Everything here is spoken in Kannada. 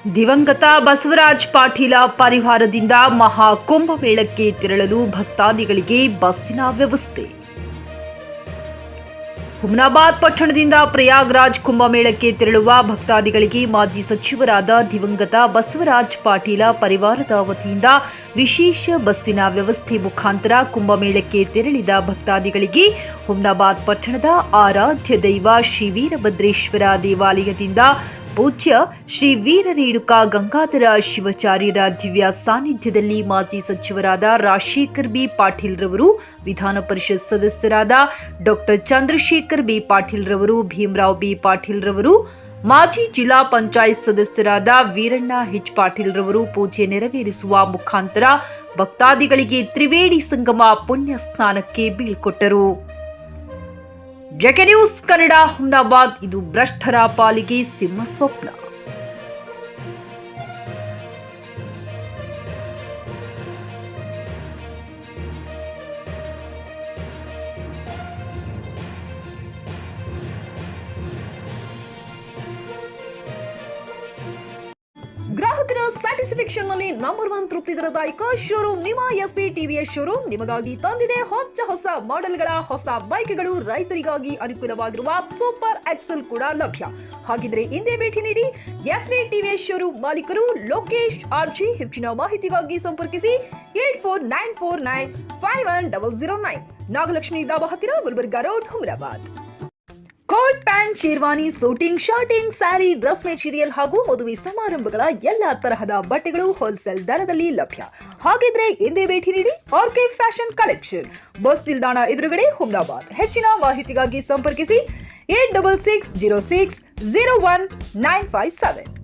ದಿವಂಗತ ಬಸವರಾಜ ಪಾಟೀಲ ಪರಿವಾರದಿಂದ ಮಹಾಕುಂಭಮೇಳಕ್ಕೆ ತೆರಳಲು ಭಕ್ತಾದಿಗಳಿಗೆ ಬಸ್ಸಿನ ವ್ಯವಸ್ಥೆ. ಹುಮನಾಬಾದ್ ಪಟ್ಟಣದಿಂದ ಪ್ರಯಾಗ್ರಾಜ್ ಕುಂಭಮೇಳಕ್ಕೆ ತೆರಳುವ ಭಕ್ತಾದಿಗಳಿಗೆ ಮಾಜಿ ಸಚಿವರಾದ ದಿವಂಗತ ಬಸವರಾಜ ಪಾಟೀಲ ಪರಿವಾರದ ವತಿಯಿಂದ ವಿಶೇಷ ಬಸ್ಸಿನ ವ್ಯವಸ್ಥೆ ಮುಖಾಂತರ ಕುಂಭಮೇಳಕ್ಕೆ ತೆರಳಿದ ಭಕ್ತಾದಿಗಳಿಗೆ ಹುಮನಾಬಾದ್ ಪಟ್ಟಣದ ಆರಾಧ್ಯ ದೈವ ಶ್ರೀ ವೀರಭದ್ರೇಶ್ವರ ದೇವಾಲಯದಿಂದ ಪೂಜ್ಯ ಶ್ರೀ ವೀರ ರೇಣುಕಾ ಗಂಗಾಧರ ಶಿವಾಚಾರ್ಯರ ದಿವ್ಯ ಸಾನ್ನಿಧ್ಯದಲ್ಲಿ ಮಾಜಿ ಸಚಿವರಾದ ರಾಜಶೇಖರ್ ಬಿ ಪಾಟೀಲ್ ರವರು, ವಿಧಾನ ಪರಿಷತ್ ಸದಸ್ಯರಾದ ಡಾಕ್ಟರ್ ಚಂದ್ರಶೇಖರ್ ಬಿ ಪಾಟೀಲ್ ರವರು, ಭೀಮರಾವ್ ಬಿ ಪಾಟೀಲ್ ರವರು, ಮಾಜಿ ಜಿಲ್ಲಾ ಪಂಚಾಯತ್ ಸದಸ್ಯರಾದ ವೀರಣ್ಣ ಹೆಚ್ ಪಾಟೀಲ್ ರವರು ಪೂಜೆ ನೆರವೇರಿಸುವ ಮುಖಾಂತರ ಭಕ್ತಾದಿಗಳಿಗೆ ತ್ರಿವೇಣಿ ಸಂಗಮ ಪುಣ್ಯ ಸ್ನಾನಕ್ಕೆ ಬೀಳ್ಕೊಟ್ಟರು. JK news Kannada, Humnabad. ಇದು ಭ್ರಷ್ಟರ ಪಾಲಿಗೆ ಸಿಂಹ ಸ್ವಪ್ನ. ಗ್ರಾಹಕರ ಸ್ಯಾಟಿಸ್ಫ್ಯಾಕ್ಷನ್ ನಲ್ಲಿ ನಂಬರ್ 1 ತೃಪ್ತಿದಾಯಕ ಶೋರೂಮ್ ನಿಮ್ಮ ಎಸ್ಪಿ ಟಿವಿಎಸ್ ಶೋರೂಮ್ ನಿಮಗಾಗಿ ತಂದಿದೆ ಹೊಸ ಮಾಡೆಲ್ಗಳ ಹೊಸ ಬೈಕ್ಗಳು. ರೈತರಿಗಾಗಿ ಅನುಕೂಲವಾಗಿರುವ ಸೂಪರ್ ಎಕ್ಸೆಲ್ ಕೂಡ ಲಭ್ಯ. ಹಾಗಿದ್ರೆ ಹಿಂದೆ ಭೇಟಿ ನೀಡಿ ಎಸ್ಪಿ ಟಿವಿಎಸ್ ಶೋರೂಮ್ ಮಾಲೀಕರು ಲೋಕೇಶ್ ಆರ್ಜಿ. ಹೆಚ್ಚಿನ ಮಾಹಿತಿಗಾಗಿ ಸಂಪರ್ಕಿಸಿ 8494951009, ನಾಗಲಕ್ಷ್ಮಿ ದಾಬಾ ಹತ್ತಿರ, Gulbarga road, Humnabad. Coat pant, sherwani, suiting, shirting, sari, dress material ಹಾಗೂ ಮದುವೆ ಸಮಾರಂಭಗಳ ಎಲ್ಲಾ ತರಹದ ಬಟ್ಟೆಗಳು ಹೋಲ್ಸೇಲ್ ದರದಲ್ಲಿ ಲಭ್ಯ. ಹಾಗಿದ್ರೆ ಹಿಂದೆ ಭೇಟಿ ನೀಡಿ ಆರ್ಕೆ ಫ್ಯಾಷನ್ ಕಲೆಕ್ಷನ್, ಬಸ್ ನಿಲ್ದಾಣ ಎದುರುಗಡೆ, ಹುಮನಾಬಾದ್. ಹೆಚ್ಚಿನ ಮಾಹಿತಿಗಾಗಿ ಸಂಪರ್ಕಿಸಿ 8660601957.